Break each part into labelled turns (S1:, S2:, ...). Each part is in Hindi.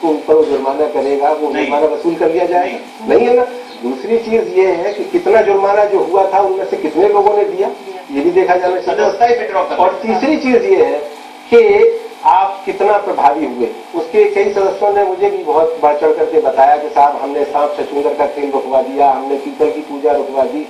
S1: उसको ऊपर वो जुर्माना करेगा, वो जुर्माना वसूल कर लिया जाएगा? नहीं है ना। दूसरी चीज ये है कि कितना जुर्माना जो हुआ था उनमें से कितने लोगों ने दिया, ये भी देखा जाना चाहिए। और तीसरी चीज ये है कि आप कितना प्रभावी हुए। उसके कई सदस्यों ने मुझे भी बहुत बढ़ चढ़ करके बताया कि साहब हमने सांप छछूंदर का खेल रुकवा दिया, हमने पीपल की पूजा रुकवा दी,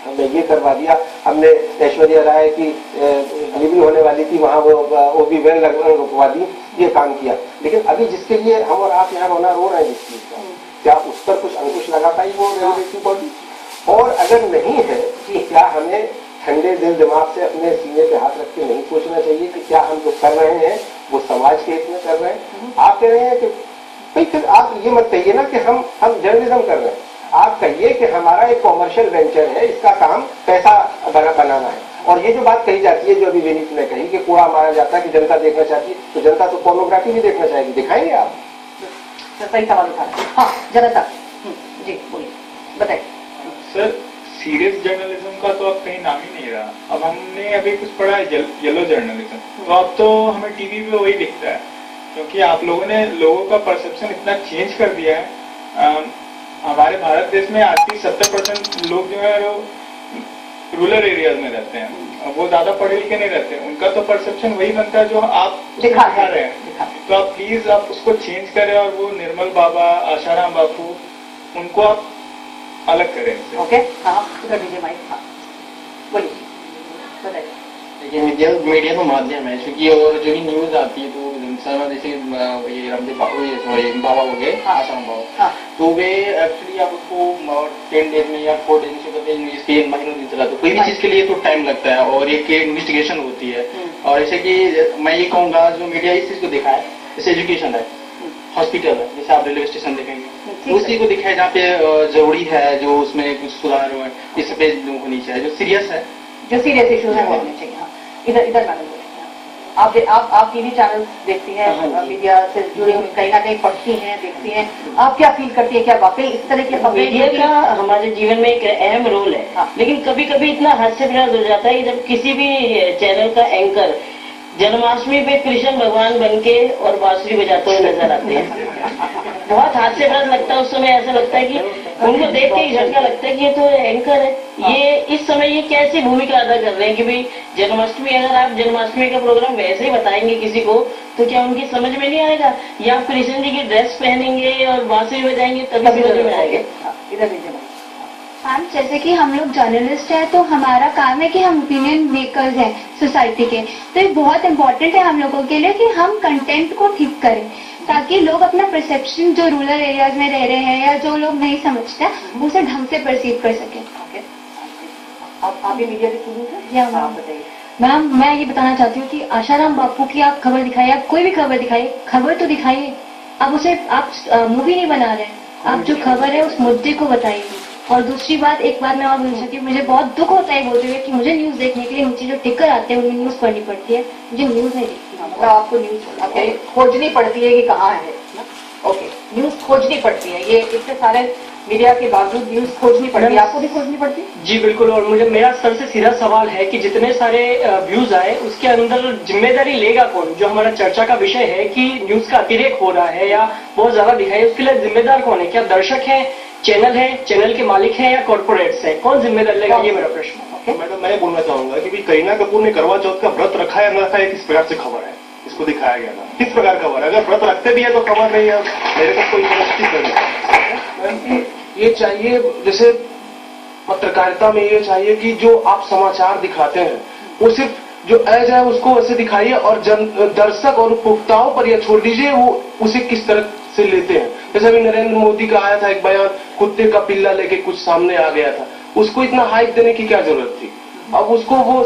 S1: हमने ये करवा दिया, हमने ऐश्वर्या राय की डिलीवरी होने वाली थी वहां वो भी वैन रुकवा दी, ये काम किया। लेकिन अभी जिसके लिए हम और आप यहाँ रोना रो रहे हैं, जिस चीज का, क्या उस पर कुछ अंकुश लगा पाई वो रेगुलेटरी बॉडी? और अगर नहीं है कि क्या हमें ठंडे दिल दिमाग से अपने सीने पे हाथ रख के नहीं सोचना चाहिए कि क्या हम जो कर रहे हैं वो समाज के हित में कर रहे हैं? आप कह रहे हैं कि भाई फिर आप ये मत कहिए ना कि हम जर्नलिज्म कर रहे हैं, आप कहिए कि हमारा एक कॉमर्शियल वेंचर है, इसका काम पैसा बनाना है। और ये जो बात कही जाती है, जो अभी विनीत ने कही कि कूड़ा मारा जाता है कि जनता देखना चाहती है, तो जनता तो पोर्नोग्राफी भी देखना चाहेगी, दिखाएंगे आप?
S2: सही सवाल उठा। हाँ जनता जी बोलिए, बताइए
S3: सर। सीरियस जर्नलिज्म का तो अब कहीं नाम ही नहीं रहा। अब हमने अभी कुछ पढ़ा है येलो जर्नलिज्म, तो अब तो हमें टीवी पे वही दिखता है, क्योंकि आप लोगों ने लोगों का परसेप्शन इतना चेंज कर दिया है। हमारे भारत देश में आज भी 70% लोग जो है रूरल एरियाज में रहते हैं, वो ज्यादा पढ़े लिखे नहीं रहते, उनका तो परसेप्शन वही बनता है जो आप दिखा रहे हैं। तो आप प्लीज आप उसको चेंज करें और वो निर्मल बाबा, आशाराम बापू, उनको आप अलग करें।
S2: ओके, हाँ उधर दीजिए माइक। हाँ बोलिए, बताइए।
S4: देखिए मीडिया तो माध्यम है, क्योंकि और जो भी न्यूज आती है तो सर जैसे ये रामदेव बाबू, ये सॉरी बाबा हो गए, आसाराम बाबा, तो वे एक्चुअली आप उसको 10 डेज में या 4 डेज में कहते हैं, इसके महीनों दिन चला, तो कोई भी चीज के लिए तो टाइम लगता है और एक इन्वेस्टिगेशन होती है। और जैसे कि मैं ये कहूँगा जो मीडिया इस चीज को दिखाए, जैसे एजुकेशन है, हॉस्पिटल है, जैसे आप रेलवे स्टेशन देखेंगे उसी को दिखाए जहाँ पे जरूरी है, जो उसमें कुछ सुधार हो, इस पे होनी चाहिए, जो सीरियस है,
S2: जो सीरियस इश्यूज है वो होने चाहिए। हाँ इधर मैडम बोलेंगे। आप टीवी चैनल देखती हैं, मीडिया से जुड़ी हुई कहीं ना कहीं पढ़ती हैं, देखती हैं, आप क्या फील करती हैं, क्या वाकई इस तरह की
S5: मीडिया का हमारे जीवन में एक अहम रोल है? हाँ। लेकिन कभी कभी इतना हास्यप्रद हो जाता है जब किसी भी चैनल का एंकर जन्माष्टमी पे कृष्ण भगवान बनके और बांसुरी बजाते हुए नजर आते हैं। बहुत हास्यप्रद लगता है उस समय, ऐसा लगता है कि उनको देख के ही झटका लगता है कि ये तो एंकर है, ये इस समय ये कैसी भूमिका अदा कर रहे हैं कि भाई जन्माष्टमी, अगर आप जन्माष्टमी का प्रोग्राम वैसे ही बताएंगे किसी को तो क्या उनकी समझ में नहीं आएगा, या आप कृष्ण जी की ड्रेस पहनेंगे और बांसुरी बजाएंगे तभी समझ में आएगा।
S2: इधर दीजिए
S6: मैम, जैसे कि हम लोग जर्नलिस्ट हैं तो हमारा काम है कि हम ओपिनियन मेकर्स हैं सोसाइटी के, तो ये बहुत इम्पोर्टेंट है हम लोगों के लिए कि हम कंटेंट को ठीक करें ताकि लोग अपना परसेप्शन जो रूरल एरियाज में रह रहे हैं या जो लोग नहीं समझते उसे ढंग से परसीव कर सकें।
S2: आप भी मीडिया के स्टूडेंट हैं? हाँ बताइए।
S7: मैम मैं ये बताना चाहती हूँ कि आशाराम बापू की आप खबर दिखाइए, आप कोई भी खबर दिखाइए, खबर तो दिखाइए, आप उसे आप मूवी नहीं बना रहे, आप जो खबर है उस मुद्दे को बताइए। और दूसरी बात, एक बात मैं और बोल सकती हूँ, मुझे बहुत दुख होता है बोलते हुए कि मुझे न्यूज देखने के लिए नीचे जो टिकर आते हैं उनमें न्यूज पढ़नी पड़ती है, मुझे न्यूज नहीं दिखती।
S2: मतलब आपको न्यूज खोजनी पड़ती है कि कहाँ है? ओके, न्यूज खोजनी पड़ती है, ये इतने सारे मीडिया के बावजूद न्यूज खोजनी पड़ती है, आपको भी खोजनी पड़ती है?
S8: जी बिल्कुल। और मेरा सर से सीधा सवाल है कि जितने सारे व्यूज आए उसके अंदर जिम्मेदारी लेगा कौन? जो हमारा चर्चा का विषय है कि न्यूज का अतिरेक हो रहा है या बहुत ज्यादा दिखाई, उसके लिए जिम्मेदार कौन है? क्या दर्शक है, चैनल है, चैनल के मालिक हैं या कॉर्पोरेट्स है? कौन जिम्मेदार लेगा, ये मेरा प्रश्न है।
S9: मैडम मैं बोलना चाहूंगा कि करीना कपूर ने करवा चौथ का व्रत रखा है, न रखा है, किस प्रकार से खबर है, इसको दिखाया गया था, किस प्रकार खबर है। अगर व्रत रखते भी है तो खबर नहीं है, मेरे को कोई नहीं।
S10: ये चाहिए, जैसे पत्रकारिता में ये चाहिए कि जो आप समाचार दिखाते हैं वो सिर्फ जो एज है उसको वैसे दिखाइए और दर्शक और उपभोक्ताओं पर यह छोड़ दीजिए वो उसे किस तरह से लेते हैं। जैसे अभी नरेंद्र मोदी का आया था एक बयान, कुत्ते का पिल्ला लेके कुछ सामने आ गया था, उसको इतना हाइप देने की क्या जरूरत थी? अब उसको वो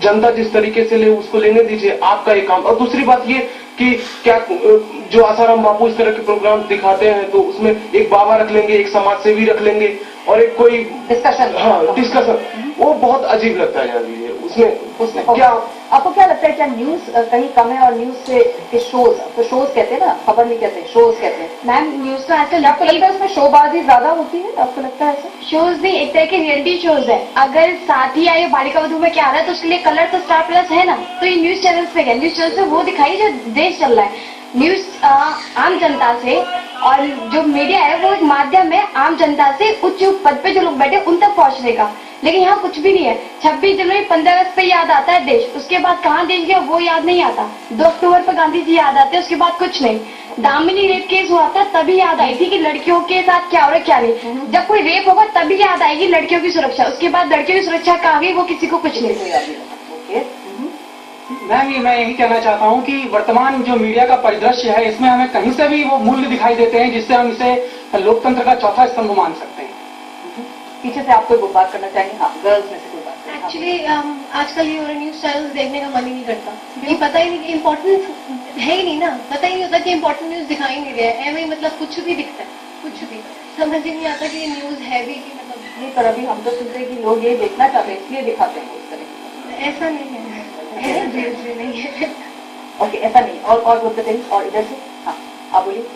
S10: जनता जिस तरीके से ले उसको लेने दीजिए, आपका ये काम। और दूसरी बात ये कि क्या जो आसाराम बापू इस तरह के प्रोग्राम दिखाते हैं तो उसमें एक बाबा रख लेंगे, एक समाज सेवी रख लेंगे और एक कोई
S2: डिस्कशन,
S10: हाँ डिस्कशन, वो बहुत अजीब लगता है यार। ये उसमें क्या
S2: आपको क्या लगता है, क्या न्यूज कहीं कम है? और न्यूज से शोज, तो शोज कहते हैं ना, खबर नहीं कहते, शोज कहते हैं।
S6: मैम न्यूज तो आजकल
S2: आपको लगता है उसमें शोबाजी ज्यादा होती है? आपको लगता है ऐसा?
S6: शोज भी एक तरह के रियलिटी शोज है, अगर साथी या ये बालिका वधू में क्या आ रहा है तो उसके लिए कलर तो स्टार प्लस है ना, तो ये न्यूज चैनल पे है, न्यूज चैनल पे वो दिखाई जो देश चल रहा है। न्यूज आम जनता से, और जो मीडिया है वो एक माध्यम है आम जनता से उच्च पद पे जो लोग बैठे उन तक पहुंचने का। लेकिन यहाँ कुछ भी नहीं है। 26 जनवरी 15 अगस्त पे याद आता है देश, उसके बाद कहाँ देश गया वो याद नहीं आता। 2 अक्टूबर पर गांधी जी याद आते हैं, उसके बाद कुछ नहीं। दामिनी रेप केस हुआ था तभी याद आई थी कि लड़कियों के साथ क्या हो रहा है क्या नहीं। जब कोई रेप होगा तभी याद आएगी लड़कियों की सुरक्षा, उसके बाद लड़कियों की सुरक्षा कहाँ गई वो किसी को कुछ नहीं।
S11: मैम मैं यही कहना चाहता हूँ कि वर्तमान जो मीडिया का परिदृश्य है इसमें हमें कहीं से भी वो मूल्य दिखाई देते हैं जिससे हम इसे लोकतंत्र का चौथा स्तंभ मान सकते हैं।
S2: पीछे से आप कोई बात करना चाहेंगे? हाँ, गर्ल्स में से कोई बात।
S7: एक्चुअली आजकल ये न्यूज चैनल देखने का मन ही नहीं करता, क्योंकि पता ही नहीं कि इम्पोर्टेंट है ही नहीं ना, पता ही नहीं होता कि इम्पोर्टेंट न्यूज दिखाई नहीं रहा है। ऐसे मतलब कुछ भी दिखता है, कुछ भी समझ ही नहीं आता कि ये न्यूज है भी कि मतलब
S2: नहीं। पर अभी हम तो सुनते हैं कि लोग ये देखना चाहते हैं इसलिए दिखाते हैं इस तरह।
S7: ऐसा नहीं है, नहीं है।
S2: ओके, ऐसा नहीं। और बोलते थे और इधर से हाँ आप बोलिए।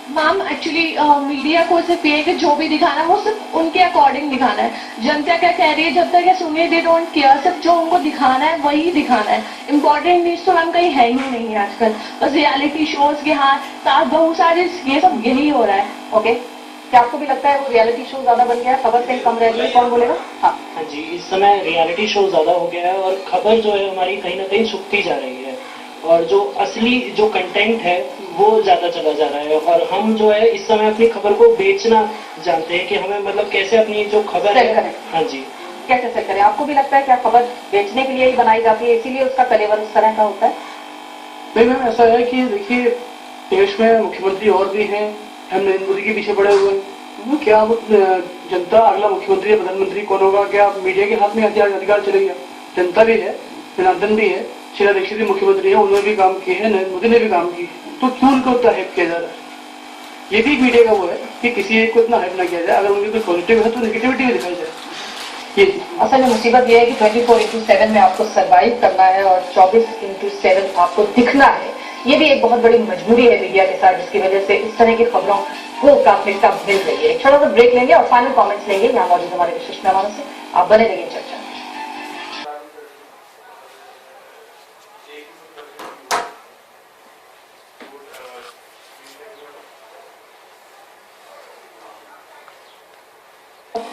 S12: मैम एक्चुअली मीडिया को सिर्फ ये है कि जो भी दिखाना है वो सिर्फ उनके अकॉर्डिंग दिखाना है। जनता क्या कह रही है जब तक ये सुनिए, दे डोंट केयर, सिर्फ जो उनको दिखाना है वही दिखाना है। इम्पोर्टेंट न्यूज तो मैम कहीं है ही नहीं है आजकल, बस रियलिटी शोज के हाँ साथ बहुत सारे ये सब यही हो रहा है।
S2: ओके, क्या आपको भी लगता है वो रियलिटी शो ज्यादा बन गया है, खबर से कम रह गई? कौन बोलेगा? हाँ
S13: जी, इस समय रियलिटी शो ज्यादा हो गया है और खबर जो है हमारी कहीं ना कहीं छुपती जा रही है और जो असली जो कंटेंट है वो ज्यादा चला जा रहा है। और हम जो है इस समय अपनी खबर को बेचना जानते हैं कि हमें मतलब कैसे अपनी जो खबर है हाँ जी
S2: कैसे सेल करें। आपको भी लगता है क्या खबर बेचने के लिए ही बनाई जाती है इसीलिए उसका कलेवर उस तरह का होता है?
S10: नहीं मैम, ऐसा है कि देखिए देश में मुख्यमंत्री और भी हैं, हम नरेंद्र मोदी के पीछे पड़े हुए हैं। क्या जनता अगला मुख्यमंत्री या प्रधानमंत्री कौन होगा, क्या मीडिया के हाथ में अधिकार चले गया? जनता भी है, जनार्दन भी है, शीला दीक्षित भी मुख्यमंत्री है, उन्होंने भी काम किए हैं, नरेंद्र मोदी ने भी काम किए, तो क्यों उनको उतना हेल्प किया जा रहा है? ये भी मीडिया का वो है कि किसी एक को इतना हेल्प ना किया जाए, अगर उनकी कोई पॉजिटिव है तो नेगेटिविटी भी दिखाई जाए। ये
S2: असल में मुसीबत ये है कि 24/7 में आपको सर्वाइव करना है और 24/7 आपको दिखना है। ये भी एक बहुत बड़ी मजबूरी है मीडिया के साथ, जिसकी वजह से इस तरह की खबरों को प्राथमिकता मिल रही है। एक छोटा सा ब्रेक लेंगे और फाइनल कमेंट्स लेंगे यहाँ मौजूद हमारे विशिष्ट मेहमानों से। आप बने रहिए चर्चा।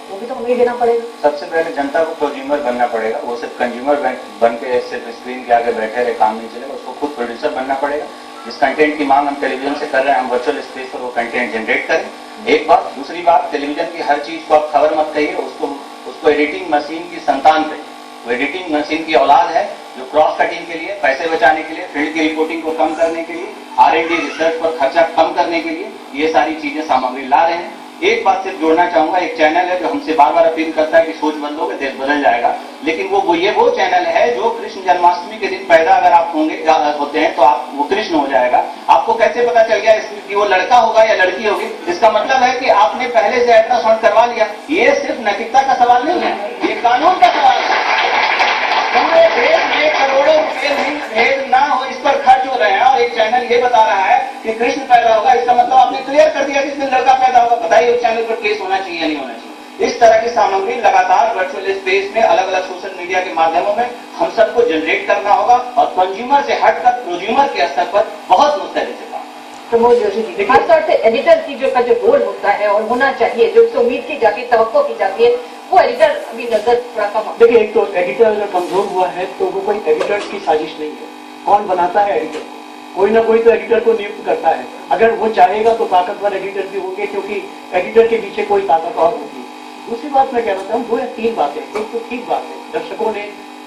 S2: वो भी तो हमें देना पड़ेगा।
S14: सबसे पहले जनता को कंज्यूमर बनना पड़ेगा। वो सिर्फ कंज्यूमर बन के सिर्फ स्क्रीन के आगे बैठे रहे काम नहीं चलेगा, उसको खुद प्रोड्यूसर बनना पड़ेगा। जिस कंटेंट की मांग हम टेलीविजन से कर रहे हैं, हम वर्चुअल स्पेस पर वो कंटेंट जनरेट करें। एक बात। दूसरी बात, टेलीविजन की हर चीज को आप खबर मत कहिए, उसको एडिटिंग मशीन की संतान कहिए। वो एडिटिंग मशीन की औलाद है जो क्रॉस कटिंग के लिए, पैसे बचाने के लिए, फील्ड की रिपोर्टिंग को कम करने के लिए, R&D रिसर्च पर खर्चा कम करने के लिए ये सारी चीजें सामग्री ला रहे हैं। एक बात सिर्फ जोड़ना चाहूंगा, एक चैनल है जो हमसे बार बार अपील करता है कि सोच बदलोगे देश बदल जाएगा, लेकिन वो चैनल है जो कृष्ण जन्माष्टमी के दिन पैदा अगर आप होते हैं तो आप वो कृष्ण हो जाएगा। आपको कैसे पता चल गया कि वो लड़का होगा या लड़की होगी? इसका मतलब है कि आपने पहले से अल्ट्रासाउंड करवा लिया। ये सिर्फ नैतिकता का सवाल नहीं है, ये कानून का सवाल है। देश में करोड़ों रुपए भेद ना हो इस पर खर्च हो रहे हैं और एक चैनल ये बता रहा है कि कृष्ण पैदा होगा, इसका मतलब आपने क्लियर कर दिया कि इस दिन लड़का पैदा होगा। बताइए उस चैनल पर केस होना चाहिए या नहीं होना चाहिए? इस तरह की सामग्री लगातार वर्चुअल स्पेस में अलग अलग सोशल मीडिया के माध्यमों में हम सबको जनरेट करना होगा और कंज्यूमर से हटकर प्रोज्यूमर के स्तर पर बहुत मुस्तैदी से काम।
S2: प्रमोद जोशी जी, खासतौर से एडिटर की जो रोल होता है और होना चाहिए, जो उससे उम्मीद की जाती है, तवक्को की जाती है, वो एडिटर अभी नजर थोड़ा कम।
S11: देखिए, एक तो एडिटर अगर कमजोर हुआ है तो वो कोई एडिटर की साजिश नहीं है। कौन बनाता है एडिटर? कोई ना कोई तो एडिटर को नियुक्त करता है। अगर वो चाहेगा तो ताकतवर एडिटर भी होंगे, क्योंकि एडिटर के पीछे कोई ताकत और होगी। दूसरी बात मैं कह रहा हूँ, 2 या 3 बातें। एक तो ठीक बात है, दर्शकों ने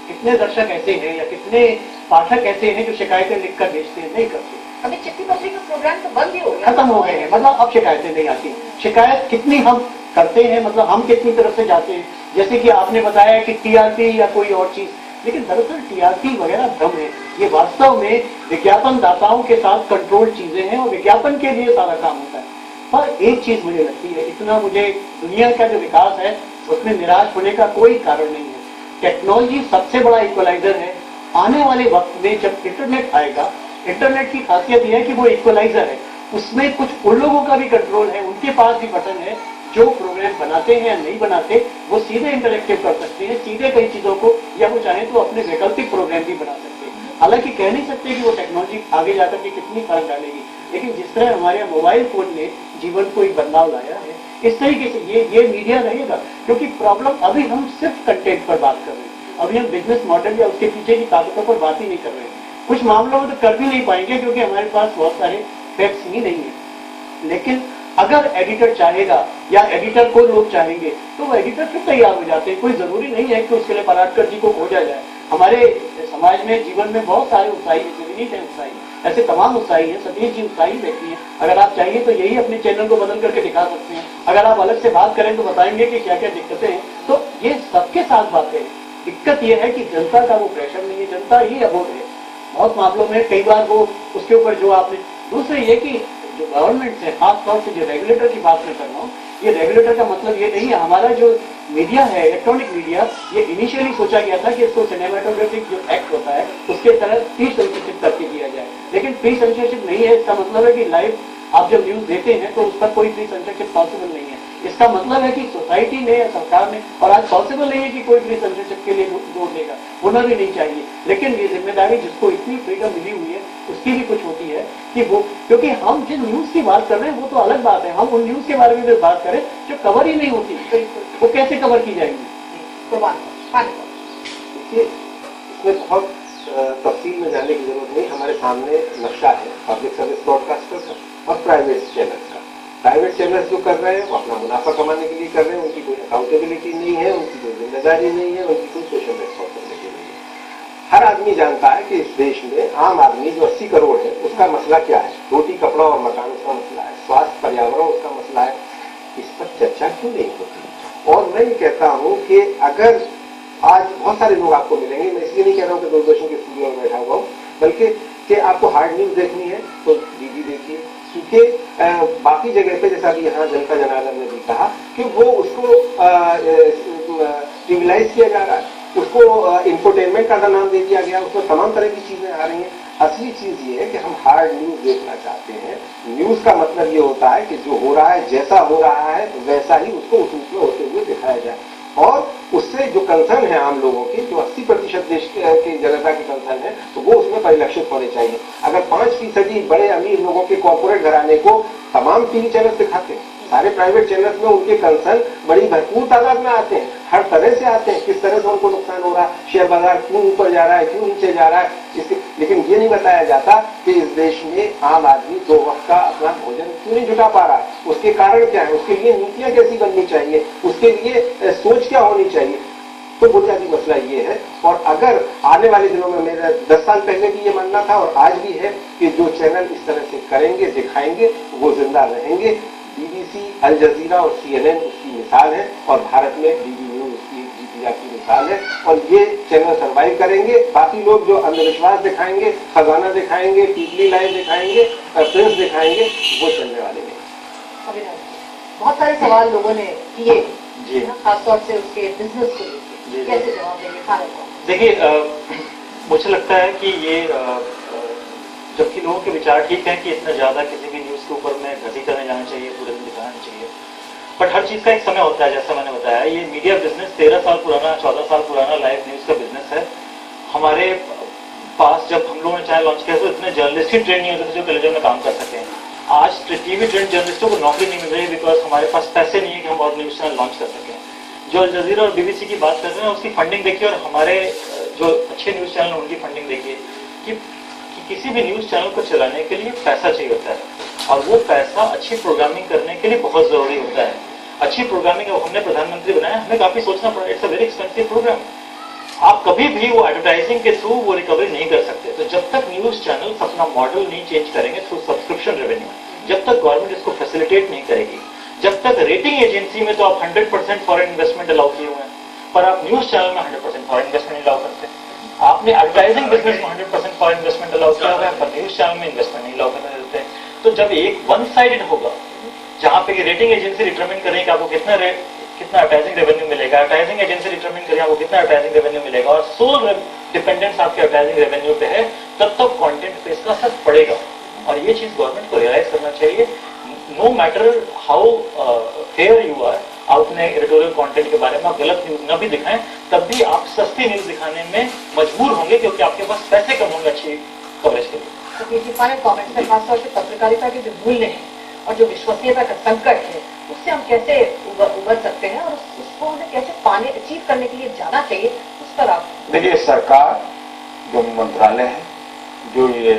S11: कितने दर्शक ऐसे हैं या कितने पाठक ऐसे हैं जो शिकायतें लिखकर भेजते हैं? नहीं करते।
S2: अभी चिट्ठी पत्री का प्रोग्राम तो बंद ही हो गया,
S11: खत्म हो गए हैं। मतलब अब शिकायतें नहीं आती। शिकायत कितनी हम करते हैं, मतलब हम कितनी तरफ से जाते हैं। जैसे कि आपने बताया कि टीआरपी या कोई और चीज, लेकिन दरअसल टीआरपी वगैरह भ्रम है। ये वास्तव में विज्ञापन दाताओं के साथ कंट्रोल चीजें हैं और विज्ञापन के लिए सारा काम होता है। पर एक चीज मुझे लगती है, इतना मुझे दुनिया का जो विकास है उसमें निराश होने का कोई कारण नहीं है। टेक्नोलॉजी सबसे बड़ा इक्वलाइजर है। आने वाले वक्त में जब इंटरनेट आएगा, इंटरनेट की खासियत यह है कि वो इक्वलाइजर है। उसमें कुछ उन लोगों का भी कंट्रोल है, उनके पास भी बटन है जो प्रोग्राम बनाते हैं या नहीं बनाते, वो सीधे इंटरेक्टिव कर सकते हैं, सीधे कई चीजों को, या वो चाहे तो अपने वैकल्पिक प्रोग्राम भी बना सकते हैं। हालांकि कह नहीं सकते कि वो टेक्नोलॉजी आगे जाकर के कितनी फर्क डालेगी, लेकिन जिस तरह हमारे मोबाइल फोन ने जीवन को एक बदलाव लाया है, इस तरीके से ये मीडिया रहेगा। क्योंकि प्रॉब्लम अभी हम सिर्फ कंटेंट पर बात कर रहे हैं, अभी हम बिजनेस मॉडल या उसके पीछे की ताकतों पर बात ही नहीं कर रहे हैं। कुछ मामलों में तो कर भी नहीं पाएंगे क्योंकि हमारे पास बहुत सारे फैक्ट्स ही नहीं है। लेकिन अगर एडिटर चाहेगा या एडिटर को लोग चाहेंगे तो वो एडिटर फिर तैयार हो जाते हैं। कोई जरूरी नहीं है कि उसके लिए पराटकर जी को खोजा जाए। हमारे समाज में जीवन में बहुत सारे उत्साही है, विनीत है उत्साही, ऐसे तमाम उत्साही है, सतीश जी उत्साही व्यक्ति है। अगर आप चाहिए तो यही अपने चैनल को बदल करके दिखा सकते हैं। अगर आप अलग से बात करें तो बताएंगे कि क्या क्या दिक्कतें हैं। तो ये सबके साथ बातें हैं। दिक्कत यह है कि जनता का वो प्रेशर नहीं है, जनता ही अबोध है बहुत मामलों में। कई बार वो उसके ऊपर जो आपने दूसरे ये कि जो गवर्नमेंट है, खासतौर से जो रेगुलेटर की बात मैं कर रहा हूँ, ये रेगुलेटर का मतलब ये नहीं है। हमारा जो मीडिया है, इलेक्ट्रॉनिक मीडिया, ये इनिशियली सोचा गया था कि इसको सिनेमाटोग्राफिक जो एक्ट होता है उसके तरह प्री सेंसरशिप करके दिया जाए, लेकिन प्री सेंसरशिप नहीं है। इसका मतलब है कि लाइव आप जब न्यूज देते हैं तो उस पर कोई प्री सेंसरशिप पॉसिबल नहीं है। इसका मतलब है कि सोसाइटी ने या सरकार ने, और आज पॉसिबल नहीं है कि कोई प्री सेंसरशिप के लिए जोड़ देगा, होना भी नहीं चाहिए। लेकिन ये जिम्मेदारी जिसको इतनी फ्रीडम मिली हुई है उसकी भी कुछ होती है कि वो, क्योंकि हम जिन न्यूज की बात कर रहे हैं वो तो अलग बात है, हम उन न्यूज के बारे में भी बात करें जो कवर ही नहीं होती, वो कैसे कवर की जाएगी।
S1: देखिए, इसमें बहुत तफसील में जाने की जरूरत नहीं। हमारे सामने नक्शा है पब्लिक सर्विस ब्रॉडकास्टर का और प्राइवेट चैनल्स का। प्राइवेट चैनल्स जो कर रहे हैं वो अपना मुनाफा कमाने के लिए कर रहे हैं, उनकी कोई अकाउंटेबिलिटी नहीं है, उनकी कोई जिम्मेदारी नहीं है, उनकी कोई सोशल रिस्पॉन्सिबिलिटी नहीं है। हर आदमी जानता है कि इस देश में आम आदमी जो 80 करोड़ है उसका मसला क्या है। रोटी, कपड़ा और मकान उसका मसला है, स्वास्थ्य, पर्यावरण उसका मसला है। इस पर चर्चा क्यों नहीं होती? और मैं ये कहता हूँ कि अगर आज बहुत सारे लोग आपको मिलेंगे, मैं इसलिए नहीं कह रहा हूँ कि दूरदर्शन के स्टूडियो में बैठा हुआ हूँ, बल्कि कि आपको हार्ड न्यूज देखनी है तो डीडी देखिए, क्योंकि बाकी जगह पे जैसा कि यहाँ जनता जनार्दन ने भी कहा कि वो उसको ट्रिविलाइज किया जा रहा है, उसको इंफोटेनमेंट का नाम दे दिया गया, उसमें तमाम तरह की चीजें आ रही हैं। असली चीज ये है कि हम हार्ड न्यूज देखना चाहते हैं। न्यूज का मतलब ये होता है कि जो हो रहा है, जैसा हो रहा है वैसा ही उसको उस रूप में होते हुए दिखाया जाए, और उससे जो कंसर्न है आम लोगों की, जो 80% देश की जनता की कंसर्न है, तो वो उसमें परिलक्षित होने चाहिए। अगर 5% बड़े अमीर लोगों के कॉर्पोरेट घराने को तमाम टीवी चैनल दिखाते हैं, सारे प्राइवेट चैनल्स में उनके कंसर्न बड़ी भरपूर तादाद में आते हैं, हर तरह से आते हैं, किस तरह से उनको नुकसान हो रहा है, शेयर बाजार क्यों ऊपर जा रहा है, क्यों नीचे जा रहा है, लेकिन ये नहीं बताया जाता कि इस देश में आम आदमी 2 वक्त का अपना भोजन क्यों नहीं जुटा पा रहा है, उसके कारण क्या है, उसके लिए नीतियां कैसी बननी चाहिए, उसके लिए सोच क्या होनी चाहिए। तो बुनियादी मसला ये है। और अगर आने वाले दिनों में, मेरा 10 साल पहले भी ये मानना था और आज भी है कि जो चैनल इस तरह से करेंगे, दिखाएंगे, वो जिंदा रहेंगे। BBC, अल जजीरा और CNN उसकी मिसाल है, और भारत में DD न्यूज उसकी जीती जाती मिसाल है। और ये चैनल सर्वाइव करेंगे। बाकी लोग जो अंधविश्वास दिखाएंगे, खजाना दिखाएंगे, पीपली लाइन दिखाएंगे, प्रिंस दिखाएंगे, वो चलने वाले नहीं।
S2: बहुत सारे सवाल लोगों ने किए, खासतौर से उसके बिजनेस को लेकर, कैसे जवाब देंगे खालिद?
S15: देखिए, मुझे लगता है कि ये जबकि लोगों के विचार ठीक है कि इतना ज्यादा किसी भी न्यूज के ऊपर में घसीटा नहीं जाना चाहिए, पूरे दिन दिखाना चाहिए, बट हर चीज का एक समय होता है। जैसा मैंने बताया, ये मीडिया बिजनेस 13 साल पुराना, 14 साल पुराना लाइव न्यूज का बिजनेस है। हमारे पास जब हम लोगों ने चाहे लॉन्च किया तो इतने जर्नलिस्ट ही ट्रेन नहीं होते थे जो टेलीविजन में काम कर सके। आज टीवी ट्रेन जर्नलिस्टों को नौकरी नहीं मिल रही बिकॉज हमारे पास पैसे नहीं है कि हम और न्यूज चैनल लॉन्च कर सकें। जो अल जजीरा और BBC की बात कर रहे हैं उसकी फंडिंग देखिए, और हमारे जो अच्छे न्यूज चैनल उनकी फंडिंग देखिए कि किसी भी न्यूज चैनल को चलाने के लिए पैसा चाहिए होता है, और वो पैसा अच्छी प्रोग्रामिंग करने के लिए बहुत जरूरी होता है। अच्छी प्रोग्रामिंग हमने प्रधानमंत्री बनाया, हमें काफी सोचना पड़ा, it's a very expensive program. आप कभी भी वो एडवर्टाइजिंग के थ्रू वो रिकवरी नहीं कर सकते। तो जब तक न्यूज चैनल अपना मॉडल नहीं चेंज करेंगे थ्रू सब्सक्रिप्शन रेवेन्यू, जब तक गवर्नमेंट इसको फैसिलिटेट नहीं करेगी, जब तक रेटिंग एजेंसी में तो आप 100% फॉरेन इन्वेस्टमेंट अलाउ किए हुए हैं, पर आप न्यूज चैनल में 100% फॉरेन इन्वेस्टमेंट अलाउ करते हैं। आपने एडवर्टाइजिंग बिजनेस में 100% फॉरेन इन्वेस्टमेंट अलाउ किया हुआ है, पर न्यूज चैनल में इन्वेस्टमेंट नहीं अलाउ करने देते हैं। तो जब एक वन साइडेड होगा, जहां पे रेटिंग एजेंसी डिटरमिन करेगी कि आपको कितना एडवर्टाइजिंग रेवेन्यू मिलेगा, एडवर्टाइजिंग एजेंसी डिटरमिन करेगी आपको कितना एडवर्टाइजिंग रेवेन्यू मिलेगा, और सोल डिपेंडेंस आपके एडवर्टाइजिंग रेवेन्यू पे है, तब तक कंटेंट पे इसका असर पड़ेगा। और ये चीज गवर्नमेंट को रियलाइज करना चाहिए। No matter how fair you are, आपने एडिटोरियल कंटेंट के बारे में आप गलत न्यूज न भी दिखाएं, तब भी आप सस्ती न्यूज दिखाने में मजबूर होंगे, क्योंकि आपके पास पैसे कम होंगे अच्छी कवरेज के लिए।
S2: तो ये फाइनल कमेंट्स में खासतौर से पत्रकारिता के जो मूल्य हैं और जो विश्वसनीयता का संकट है, उससे हम कैसे उबर सकते हैं और उसको हमें कैसे पाने अचीव करने के लिए जाना चाहिए, उस पर आप
S16: देखिए। सरकार, जो मंत्रालय है, जो ये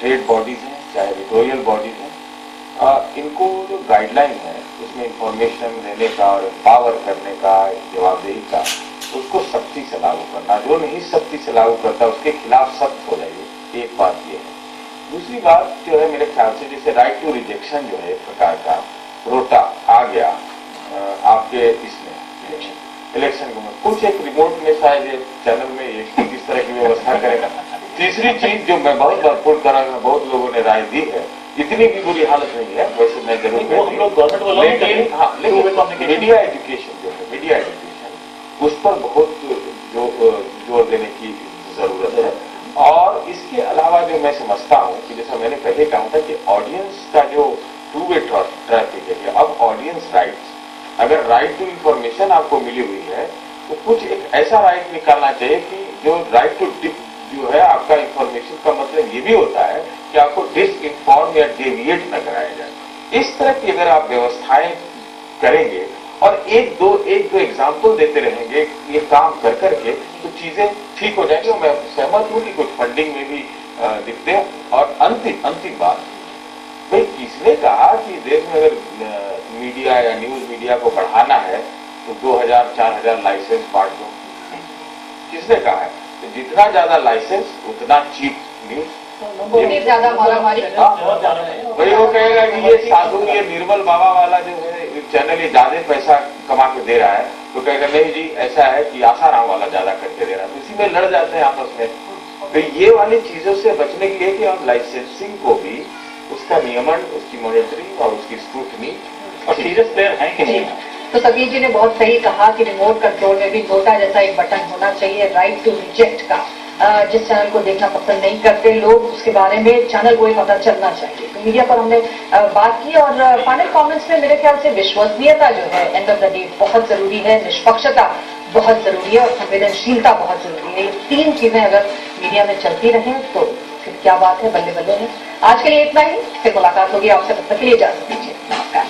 S16: ट्रेड बॉडीज हैं, चाहे एडिटोरियल बॉडीज हैं, इनको जो गाइडलाइन है उसमें इंफॉर्मेशन देने का और एम्पावर करने का, जवाबदेही का, उसको सख्ती से लागू करना। जो नहीं सख्ती से लागू करता उसके खिलाफ सख्त हो जाइए, एक बात ये है। दूसरी बात जो है, मेरे ख्याल से जैसे राइट टू रिजेक्शन जो है एक प्रकार का रोटा आ गया आपके इसमें इलेक्शन में, कुछ एक रिमोट में शायद चैनल में एक किस तरह की व्यवस्था करेगा। तीसरी चीज जो मैं बहुत भरपूर कर रहा हूँ, बहुत लोगों ने राय दी है, इतनी भी बुरी हालत नहीं है वैसे, मैं जरूर
S15: हम लोग गवर्नमेंट वालों
S16: लेकिन मीडिया एजुकेशन जो है, मीडिया एजुकेशन, उस पर बहुत जोर देने की जरूरत है। और इसके अलावा जो मैं समझता हूँ कि जैसा मैंने पहले कहा था कि ऑडियंस का जो टू वे ट्रैफिक है, अब ऑडियंस राइट्स, अगर राइट टू इंफॉर्मेशन आपको मिली हुई है तो कुछ एक ऐसा राइट निकालना चाहिए कि जो राइट टू जो है आपका इंफॉर्मेशन का मतलब ये भी होता है कि आपको डिस इन्फॉर्म या डेविएट न कराया जाए। इस तरह की अगर आप व्यवस्थाएं करेंगे और एक दो एग्जाम्पल देते रहेंगे ये काम कर करके, तो चीजें ठीक हो जाएंगी। और मैं सहमत हूं कि कुछ फंडिंग में भी दिखते हैं। और अंतिम बात, भाई किसने कहा कि देश में अगर मीडिया या न्यूज मीडिया को बढ़ाना है तो 2000-4000 लाइसेंस बांट दो? किसने कहा है? तो जितना ज्यादा लाइसेंस उतना चीप न्यूज,
S2: ज्यादा मारामारी।
S16: भाई वो कहेगा कि ये साधु, ये निर्मल बाबा वाला जो है चैनल ये ज्यादा पैसा कमा के दे रहा है, तो कहेगा नहीं जी ऐसा है कि आसाराम वाला ज्यादा करके दे रहा है, तो इसी में लड़ जाते हैं आपस में। तो ये वाली चीजों से बचने के लिए कि आप लाइसेंसिंग को भी, उसका नियमन, उसकी मॉनिटरिंग और उसकी स्क्रूटनी और सीरियस प्लेयर हैं कि नहीं।
S2: तो सतीश जी ने बहुत सही कहा कि रिमोट कंट्रोल में भी नोटा जैसा एक बटन होना चाहिए, राइट टू रिजेक्ट का। जिस चैनल को देखना पसंद नहीं करते लोग, उसके बारे में चैनल को ही पता चलना चाहिए। तो मीडिया पर हमने बात की और फाइनल कमेंट्स में मेरे ख्याल से विश्वसनीयता जो है एंड ऑफ द डे बहुत जरूरी है, निष्पक्षता बहुत जरूरी है और संवेदनशीलता बहुत जरूरी है। ये तीन चीजें अगर मीडिया में चलती रहें तो फिर क्या बात है, बल्ले बल्ले है। आज के लिए इतना ही, फिर मुलाकात होगी आपसे, तब तक के लिए इजाजत दीजिए, नमस्कार।